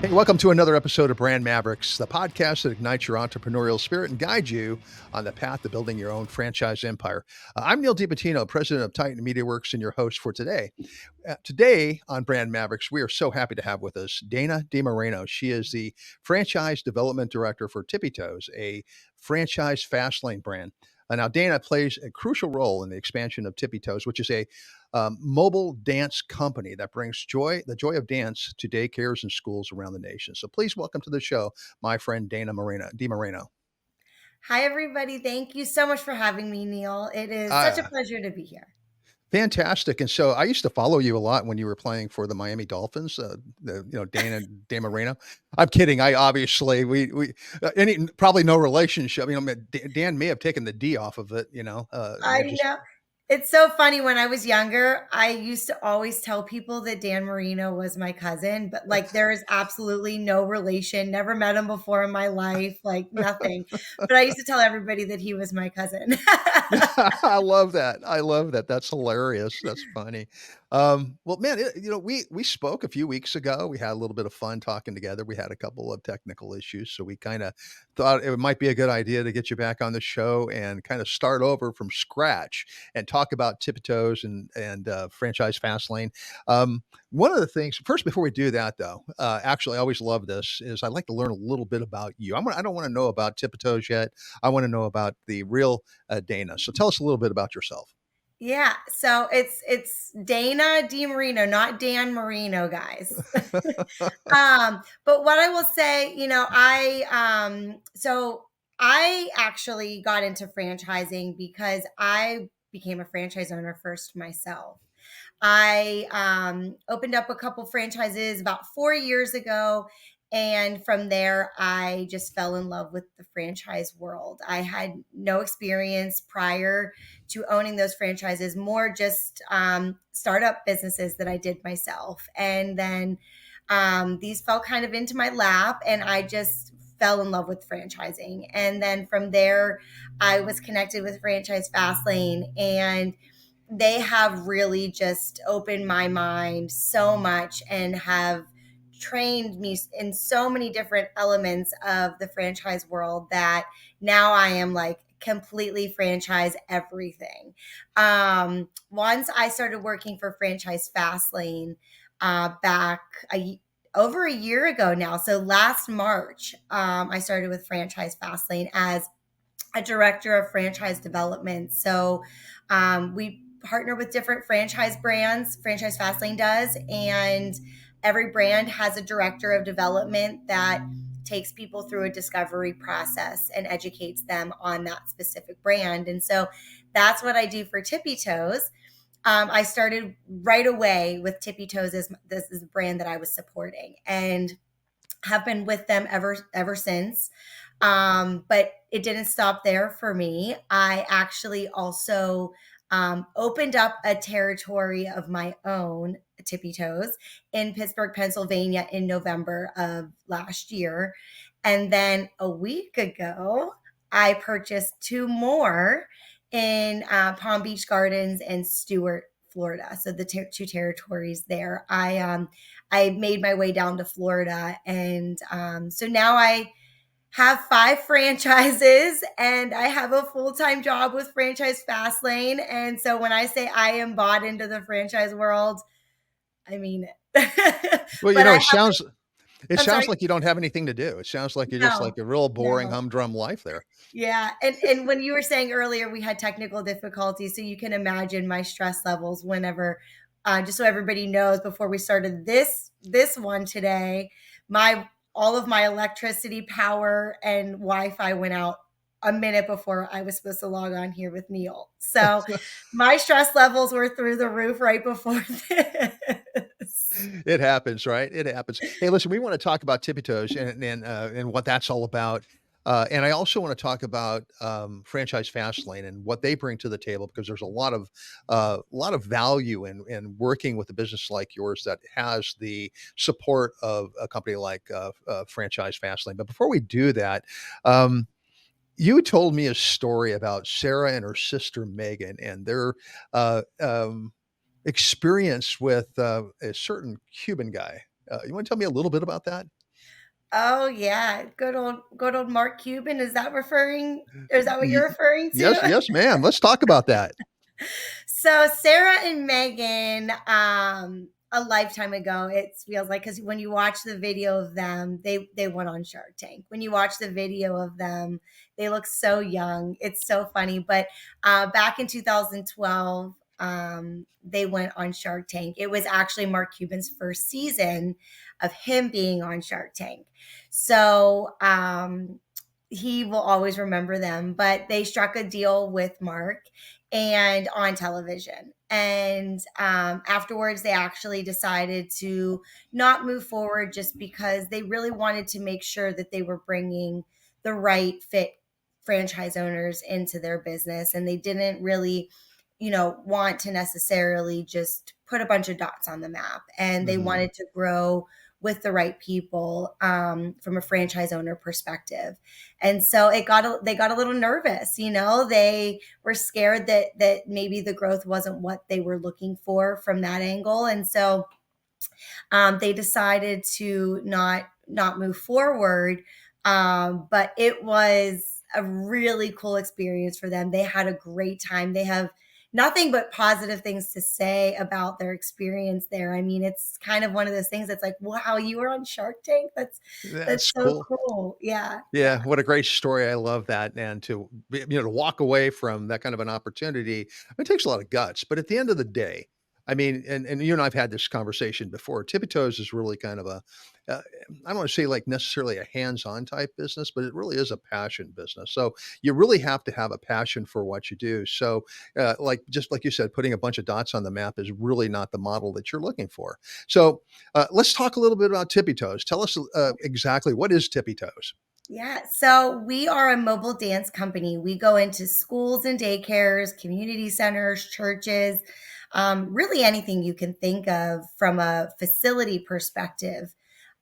Hey, welcome to another episode of Brand Mavericks, the podcast that ignites your entrepreneurial spirit and guides you on the path to building your own franchise empire. I'm Neal DiPentino, president of Titan MediaWorks, and your host for today. Today on Brand Mavericks, we are so happy to have with us Dana DeMarino. She is the franchise development director for Tippy Toes, a franchise fast lane brand. Now, Dana plays a crucial role in the expansion of Tippy Toes, which is a mobile dance company that brings the joy of dance to daycares and schools around the nation. So please welcome to the show, my friend Dana DeMarino. Hi, everybody. Thank you so much for having me, Neil. It is such a Uh, pleasure to be here. Fantastic. And so I used to follow you a lot when you were playing for the Miami Dolphins, Dana DeMarino. I'm kidding. I obviously, probably no relationship. Dan may have taken the D off of it, I just know. It's so funny. When I was younger, I used to always tell people that Dan Marino was my cousin, but like there is absolutely no relation. Never met him before in my life, like nothing. But I used to tell everybody that he was my cousin. I love that. I love that. That's hilarious. That's funny. Well, man, we spoke a few weeks ago. We had a little bit of fun talking together. We had a couple of technical issues, so we kind of thought it might be a good idea to get you back on the show and kind of start over from scratch and talk about Tiptoes and franchise Fastlane. One of the things first before we do that, though, actually, I always love this is I like to learn a little bit about you. I don't want to know about Tiptoes yet. I want to know about the real Dana. So tell us a little bit about yourself. Yeah, so it's Dana DiMarino, not Dan Marino, guys. But what I will say, so I actually got into franchising because I became a franchise owner first myself. I opened up a couple franchises about 4 years ago. And from there, I just fell in love with the franchise world. I had no experience prior to owning those franchises, more just startup businesses that I did myself. And then these fell kind of into my lap, and I just fell in love with franchising. And then from there, I was connected with Franchise Fastlane, and they have really just opened my mind so much and have trained me in so many different elements of the franchise world that now I am like completely franchise everything. Once I started working for Franchise Fastlane back over a year ago now. So last March, I started with Franchise Fastlane as a director of franchise development. So we partner with different franchise brands, Franchise Fastlane does, and every brand has a director of development that takes people through a discovery process and educates them on that specific brand. And so that's what I do for Tippy Toes. I started right away with Tippy Toes as this is a brand that I was supporting, and have been with them ever since. But it didn't stop there for me. I actually also opened up a territory of my own, Tippy Toes, in Pittsburgh, Pennsylvania in November of last year. And then a week ago, I purchased two more in Palm Beach Gardens and Stewart, Florida. So the two territories there. I made my way down to Florida, and so now I have five franchises, and I have a full-time job with Franchise Fastlane. And so when I say I am bought into the franchise world, I mean it. Well, But I it have, I'm sounds sorry, like you don't have anything to do. It sounds like you're just no, like a real boring no. humdrum life there. Yeah, and when you were saying earlier we had technical difficulties, so you can imagine my stress levels whenever, just so everybody knows, before we started this one today, my all of my electricity, power, and Wi-Fi went out a minute before I was supposed to log on here with Neil. So my stress levels were through the roof right before this. It happens, right? It happens. Hey, listen, we want to talk about Tippy Toes and what that's all about. And I also want to talk about Franchise Fastlane and what they bring to the table because there's a lot of value in working with a business like yours that has the support of a company like Franchise Fastlane. But before we do that, um, you told me a story about Sarah and her sister Megan and their uh, um, experience with a certain Cuban guy. You want to tell me a little bit about that? Oh yeah, good old Mark Cuban. Is that referring? Is that what you're Y- referring yes, to? yes, ma'am. Let's talk about that. So Sarah and Megan, a lifetime ago, it feels like, because when you watch the video of them, they went on Shark Tank. When you watch the video of them, they look so young. It's so funny. But back in 2012, they went on Shark Tank. It was actually Mark Cuban's first season of him being on Shark Tank. So he will always remember them. But they struck a deal with Mark and on television. And afterwards, they actually decided to not move forward just because they really wanted to make sure that they were bringing the right fit franchise owners into their business. And they didn't really, want to necessarily just put a bunch of dots on the map. And they Hmm. wanted to grow with the right people from a franchise owner perspective. And so they got a little nervous, they were scared that maybe the growth wasn't what they were looking for from that angle. And so they decided to not move forward. But it was a really cool experience for them. They had a great time. They have nothing but positive things to say about their experience there. I mean, it's kind of one of those things that's like, wow, you were on Shark Tank. That's That's so cool. cool. Yeah, yeah. Yeah, what a great story. I love that. And to walk away from that kind of an opportunity, it takes a lot of guts. But at the end of the day, I mean, and you and I've had this conversation before. Tippy Toes is really kind of uh, I don't want to say like necessarily a hands-on type business, but it really is a passion business. So you really have to have a passion for what you do. So, just like you said, putting a bunch of dots on the map is really not the model that you're looking for. So, let's talk a little bit about Tippy Toes. Tell us exactly what is Tippy Toes. Yeah, so we are a mobile dance company. We go into schools and daycares, community centers, churches, really anything you can think of from a facility perspective,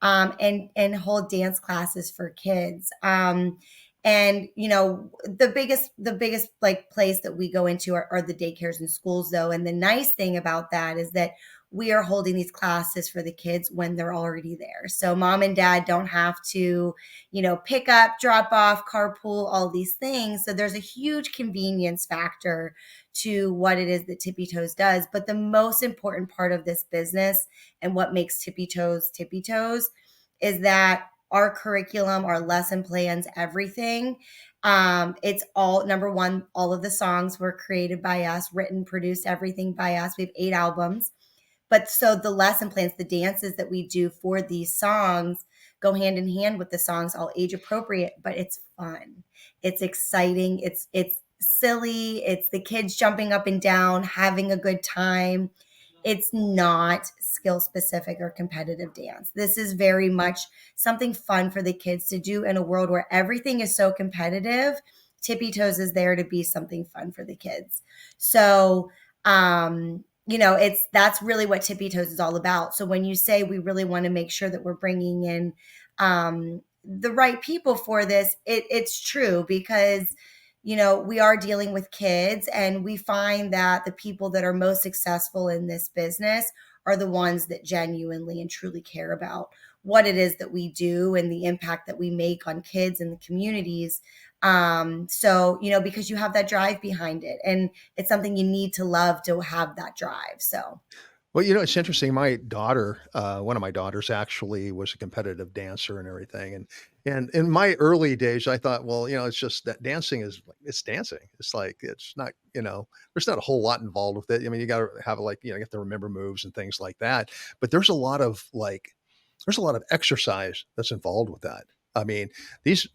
and hold dance classes for kids. And the biggest like place that we go into are the daycares and schools, though. And the nice thing about that is that we are holding these classes for the kids when they're already there. So mom and dad don't have to pick up, drop off, carpool, all these things. So there's a huge convenience factor to what it is that Tippy Toes does. But the most important part of this business and what makes Tippy Toes is that our curriculum, our lesson plans, everything. It's all number one, all of the songs were created by us, written, produced, everything by us. We have 8 albums. But so the lesson plans, the dances that we do for these songs go hand in hand with the songs, all age appropriate, but it's fun. It's exciting. It's silly. It's the kids jumping up and down, having a good time. It's not skill specific or competitive dance. This is very much something fun for the kids to do in a world where everything is so competitive. Tippy Toes is there to be something fun for the kids. So, it's that's really what Tippy Toes is all about. So when you say we really want to make sure that we're bringing in the right people for this, it's true because we are dealing with kids, and we find that the people that are most successful in this business are the ones that genuinely and truly care about what it is that we do and the impact that we make on kids and the communities. So because you have that drive behind it, and it's something you need to love to have that drive. So Well, it's interesting. My daughter, one of my daughters actually was a competitive dancer and everything. And in my early days, I thought, well, it's just that dancing is like it's dancing. It's like it's not, there's not a whole lot involved with it. I mean, you got to have like, you have to remember moves and things like that. But there's a lot of exercise that's involved with that. I mean, these,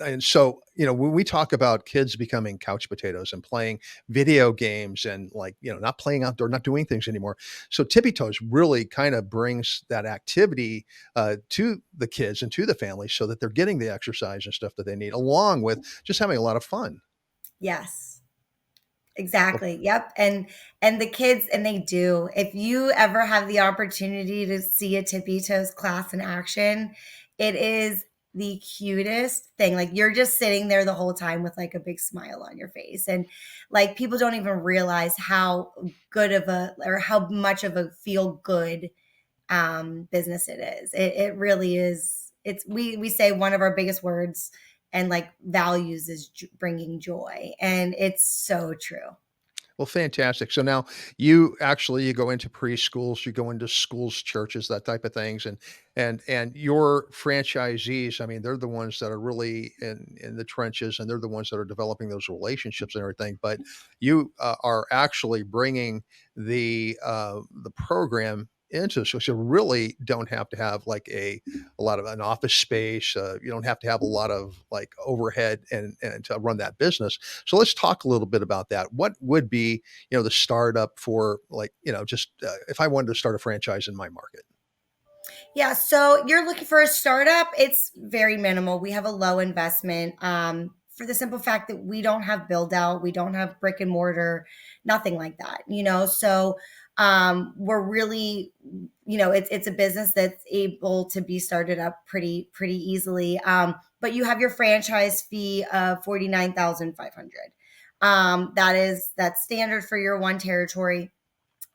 and so, when we talk about kids becoming couch potatoes and playing video games and like, not playing outdoor, not doing things anymore. So Tippy Toes really kind of brings that activity to the kids and to the family so that they're getting the exercise and stuff that they need, along with just having a lot of fun. yes. Well, Exactly. Yep. And the kids, and they do. If you ever have the opportunity to see a Tippy Toes class in action, it is the cutest thing. Like you're just sitting there the whole time with like a big smile on your face. And like people don't even realize how good of a or how much of a feel good business it is. It really is. it's we say one of our biggest words and like values is bringing joy, and it's so true. Well, fantastic. So now you go into preschools, you go into schools, churches, that type of things, and your franchisees. I mean, they're the ones that are really in the trenches, and they're the ones that are developing those relationships and everything. But you are actually bringing the program into, so you really don't have to have like a lot of an office space. You don't have to have a lot of like overhead and to run that business. So let's talk a little bit about that. What would be, the startup for like, just if I wanted to start a franchise in my market? Yeah, so you're looking for a startup. It's very minimal. We have a low investment for the simple fact that we don't have build out, we don't have brick and mortar, nothing like that. So we're really, it's a business that's able to be started up pretty easily. But you have your franchise fee of 49,500. That's standard for your one territory.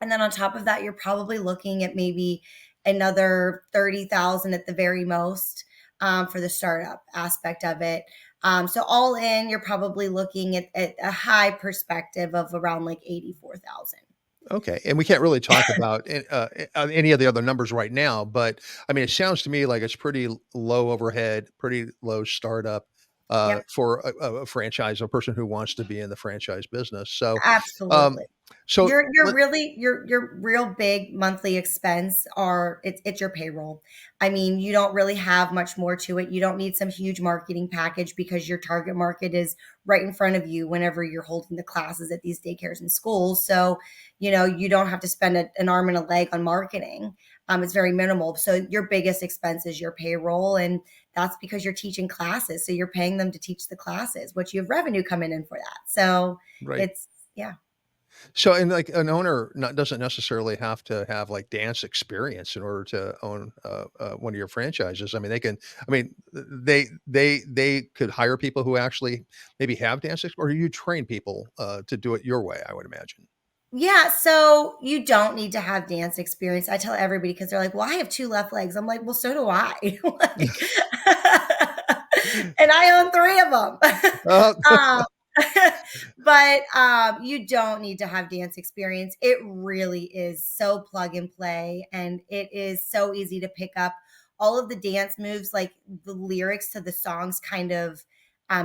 And then on top of that, you're probably looking at maybe another 30,000 at the very most for the startup aspect of it. So all in, you're probably looking at a high perspective of around like 84,000. Okay, and we can't really talk about any of the other numbers right now, but I mean, it sounds to me like it's pretty low overhead, pretty low startup Yep, for a franchise, a person who wants to be in the franchise business. Um, absolutely. so Your let, really your real big monthly expense are it's your payroll. I mean, you don't really have much more to it. You don't need some huge marketing package because your target market is right in front of you whenever you're holding the classes at these daycares and schools. So, you don't have to spend an arm and a leg on marketing. It's very minimal. So your biggest expense is your payroll, and that's because you're teaching classes. So you're paying them to teach the classes, which you have revenue coming in for that. So right. it's yeah. So, and like an owner doesn't necessarily have to have like dance experience in order to own one of your franchises. I mean, they can. I mean, they could hire people who actually maybe have dance experience, or you train people to do it your way. I would imagine. Yeah, so you don't need to have dance experience. I tell everybody because they're like, "Well, I have two left legs." I'm like, "Well, so do I." Like, and I own three of them. Uh, um, but you don't need to have dance experience. It really is so plug and play, and it is so easy to pick up. All of the dance moves, like the lyrics to the songs, kind of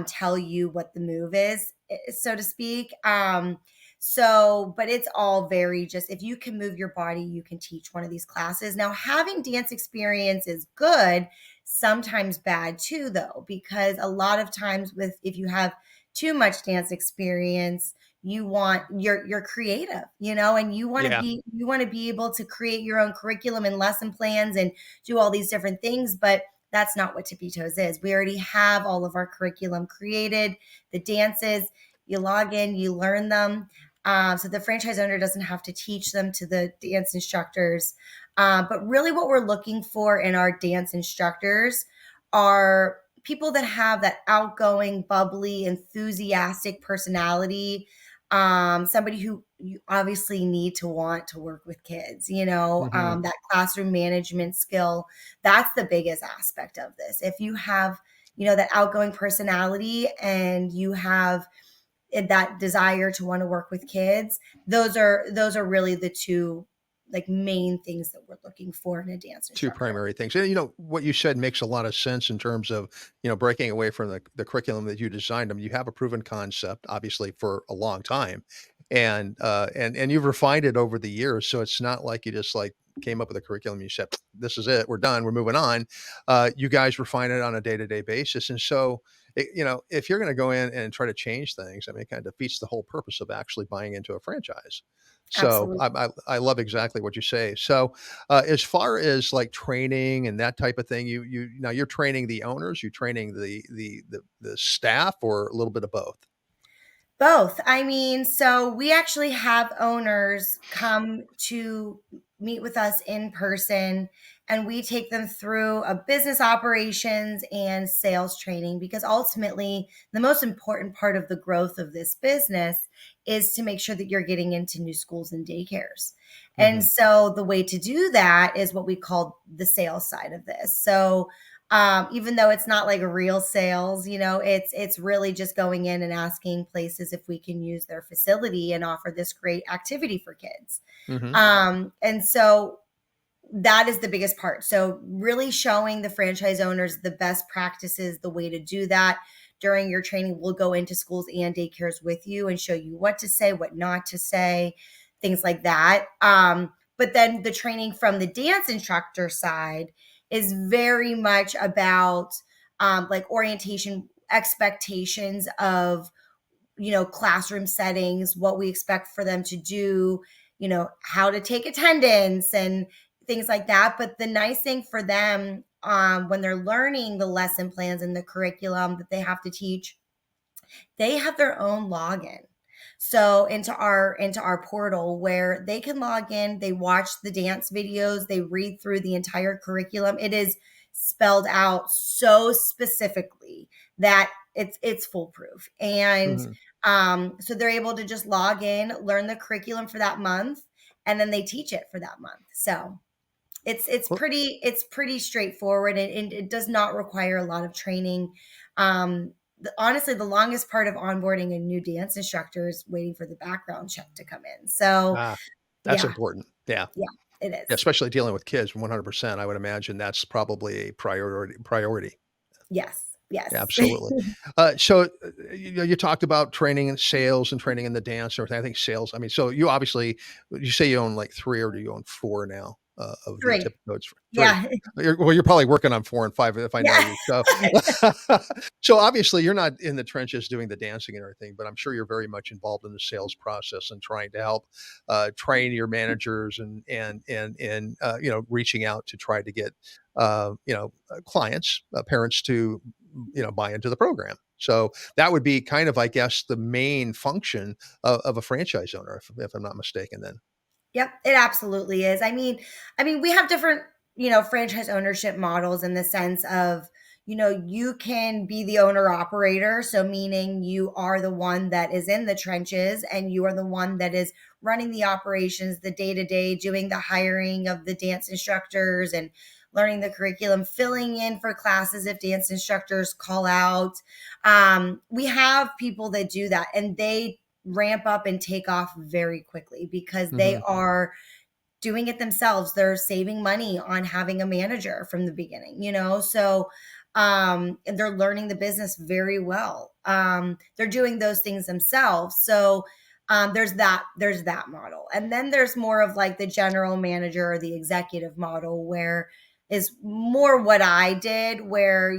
tell you what the move is, so to speak. But it's all very just if you can move your body, you can teach one of these classes. Now, having dance experience is good, sometimes bad too, though, because a lot of times with if you have too much dance experience, you're creative, and yeah, you want to be able to create your own curriculum and lesson plans and do all these different things, but that's not what Tippy Toes is. We already have all of our curriculum created, the dances, you log in, you learn them. So the franchise owner doesn't have to teach them to the dance instructors. But really, what we're looking for in our dance instructors are people that have that outgoing, bubbly, enthusiastic personality. Somebody who you obviously need to want to work with kids, hmm that classroom management skill. That's the biggest aspect of this. If you have, that outgoing personality and you have that desire to want to work with kids, those are really the two like main things that we're looking for in a dance two instructor. primary things. And what you said makes a lot of sense in terms of breaking away from the curriculum that you designed them. You have a proven concept, obviously, for a long time, and you've refined it over the years. So it's not like you just like came up with a curriculum. You said, "This is it. We're done. We're moving on." You guys refine it on a day to day basis, and so. If you're going to go in and try to change things, I mean, it kind of defeats the whole purpose of actually buying into a franchise. So Absolutely. I love exactly what you say. So as far as like training and that type of thing, you now you're training the owners, you training the staff, or a little bit of both. Both. I mean, so we actually have owners come to meet with us in person, and we take them through a business operations and sales training because ultimately the most important part of the growth of this business is to make sure that you're getting into new schools and daycares. And hmm so the way to do that is what we call the sales side of this. So Even though it's not like real sales, it's really just going in and asking places if we can use their facility and offer this great activity for kids. Hmm. And so that is the biggest part. So really showing the franchise owners the best practices, the way to do that. During your training, we'll go into schools and daycares with you and show you what to say, what not to say, things like that. But then the training from the dance instructor side is very much about like orientation, expectations of classroom settings, what we expect for them to do, how to take attendance and things like that. But the nice thing for them, when they're learning the lesson plans and the curriculum that they have to teach, they have their own login. So into our portal where they can log in, they watch the dance videos, they read through the entire curriculum. It is spelled out so specifically that it's foolproof. And Hmm. so they're able to just log in, learn the curriculum for that month, and then they teach it for that month. So Well, it's pretty straightforward, and it does not require a lot of training. Honestly, the longest part of onboarding a new dance instructor is waiting for the background check to come in. So ah, that's yeah, important. Yeah. yeah, it Yeah, is. especially dealing with kids 100%. I would imagine that's probably a priority. Yes, yes. Absolutely. So, you talked about training in sales and training in the dance and everything. I think sales, I mean, so you obviously, you say you own like 3 or do you own 4 now, of the Three. Tippy Toes? 3. Yeah. You're probably working on 4 and 5 if I know Yeah. you. So so obviously you're not in the trenches doing the dancing and everything, but I'm sure you're very much involved in the sales process and trying to help, train your managers and reaching out to try to get, clients, parents to buy into the program. So that would be kind of, I guess, the main function of a franchise owner, if I'm not mistaken. Then, Yep, it absolutely is. I mean, we have different, franchise ownership models in the sense of, you can be the owner operator. So meaning you are the one that is in the trenches and you are the one that is running the operations, the day to day, doing the hiring of the dance instructors and learning the curriculum, filling in for classes if dance instructors call out. We have people that do that and they ramp up and take off very quickly because they hmm are doing it themselves. They're saving money on having a manager from the beginning, So and they're learning the business very well. They're doing those things themselves. So there's that model. And then there's more of like the general manager or the executive model where is more what I did where,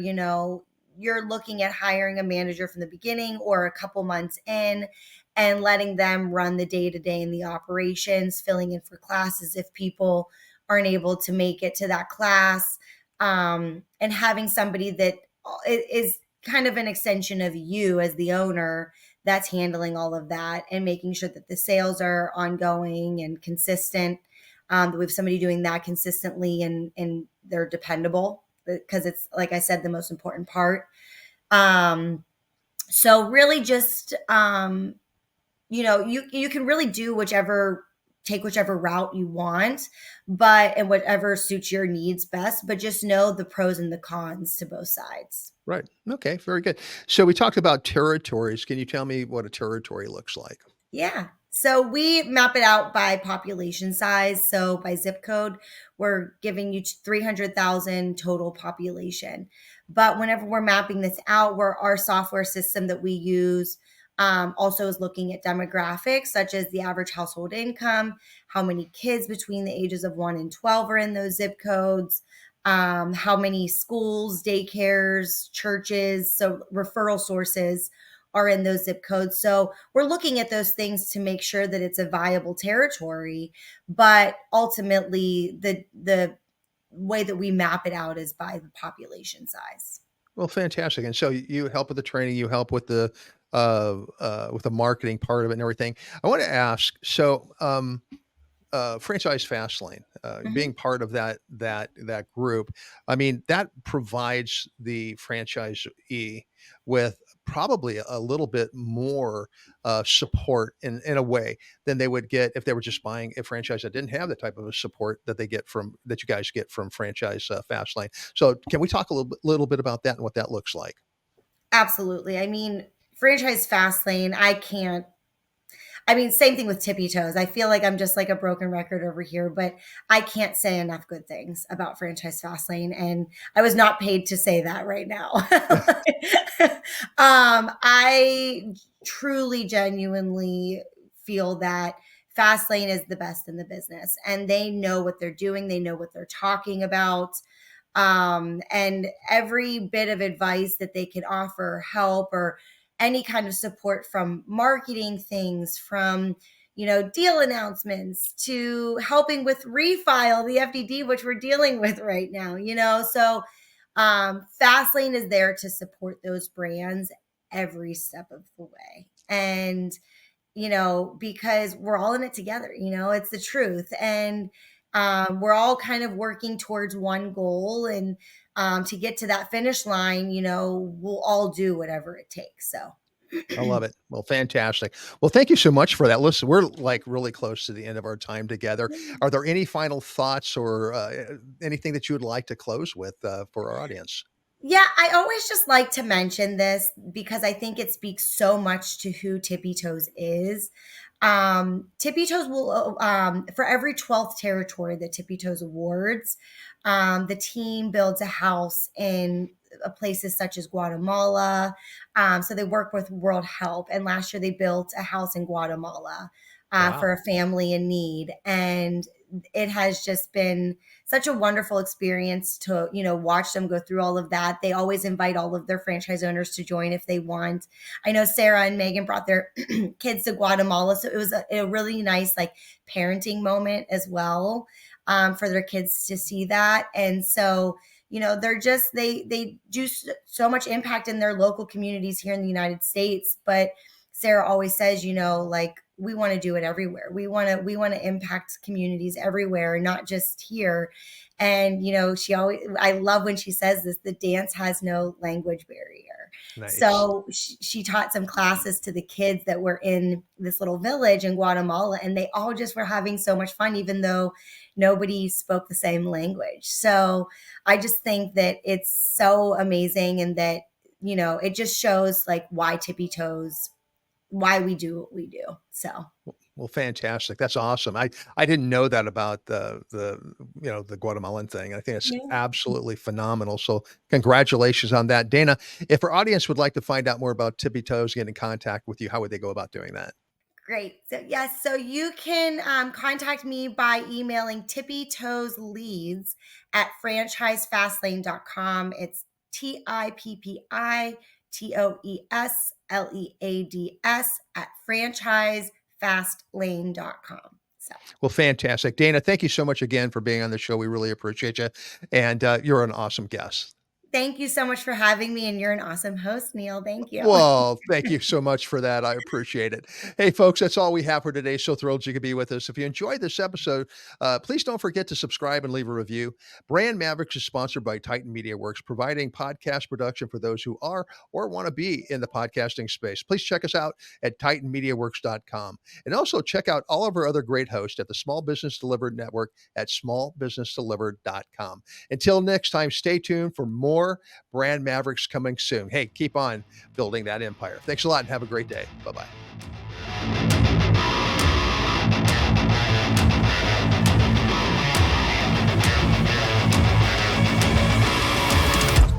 you're looking at hiring a manager from the beginning or a couple months in and letting them run the day to day in the operations, filling in for classes if people aren't able to make it to that class, and having somebody that is kind of an extension of you as the owner that's handling all of that and making sure that the sales are ongoing and consistent. That we have somebody doing that consistently and they're dependable because it's like I said, the most important part. Um, so really just you can really do take whichever route you want, but and whatever suits your needs best, but just know the pros and the cons to both sides. right, okay, very good. So we talked about territories. Can you tell me what a territory looks like? Yeah. So we map it out by population size. So by zip code, we're giving you 300,000 total population. But whenever we're mapping this out, where our software system that we use also is looking at demographics such as the average household income, how many kids between the ages of 1 and 12 are in those zip codes, how many schools, daycares, churches, so referral sources are in those zip codes. So we're looking at those things to make sure that it's a viable territory. But ultimately, the way that we map it out is by the population size. Well, fantastic. And so you help with the training, you help with the marketing part of it and everything. I want to ask, so franchise Fastlane, Mhm. being part of that group, I mean, that provides the franchisee with probably a little bit more support in a way than they would get if they were just buying a franchise that didn't have the type of support that they get from that you guys get from franchise Fastlane. So can we talk a little bit about that and what that looks like? Absolutely. I mean, franchise Fastlane, I mean, same thing with Tippy Toes. I feel like I'm just like a broken record over here, but I can't say enough good things about franchise Fastlane, and I was not paid to say that right now. I truly, genuinely feel that Fastlane is the best in the business, and they know what they're doing. They know what they're talking about. And every bit of advice that they could offer, help, or any kind of support from marketing things, from deal announcements to helping with refile the FDD, which we're dealing with right now. So Fastlane is there to support those brands every step of the way, and because we're all in it together. It's the truth, and we're all kind of working towards one goal, and to get to that finish line, we'll all do whatever it takes. So I love it. Well, fantastic. Well, thank you so much for that. Listen, we're like really close to the end of our time together. Are there any final thoughts or anything that you would like to close with for our audience? Yeah, I always just like to mention this because I think it speaks so much to who Tippy Toes is. Tippy Toes will, for every 12th territory that Tippy Toes awards, the team builds a house in places such as Guatemala. So they work with World Help. And last year they built a house in Guatemala for Wow. a family in need. And it has just been such a wonderful experience to watch them go through all of that. They always invite all of their franchise owners to join if they want. I know Sarah and Megan brought their kids to Guatemala, so it was a really nice like parenting moment as well, for their kids to see that. And so they're just they do so much impact in their local communities here in the United States. But Sarah always says, like, we want to do it everywhere. We want to impact communities everywhere, not just here. And I love when she says this: the dance has no language barrier. Nice. So she taught some classes to the kids that were in this little village in Guatemala, and they all just were having so much fun, even though nobody spoke the same language. So I just think that it's so amazing, and that it just shows like why Tippy Toes, why we do what we do. So Well, fantastic. That's awesome. I didn't know that about the Guatemalan thing. I think it's yeah. absolutely phenomenal. So congratulations on that. Dana, if our audience would like to find out more about Tippy Toes, get in contact with you, how would they go about doing that? Great. So yes, so you can contact me by emailing Tippy Toes Leads at franchisefastlane.com. It's TippyToesLeads at franchisefastlane.com. So Well, fantastic. Dana, thank you so much again for being on the show. We really appreciate you. And you're an awesome guest. thank you so much for having me, and you're an awesome host, Neil. Thank you. Well, thank you so much for that. I appreciate it. Hey, folks, that's all we have for today. So thrilled you could be with us. If you enjoyed this episode, please don't forget to subscribe and leave a review. Brand Mavericks is sponsored by Titan Media Works, providing podcast production for those who are or want to be in the podcasting space. Please check us out at titanmediaworks.com. And also check out all of our other great hosts at the Small Business Delivered Network at smallbusinessdelivered.com. Until next time, stay tuned for more Brand Mavericks coming soon. Hey, keep on building that empire. Thanks a lot and have a great day. Bye bye.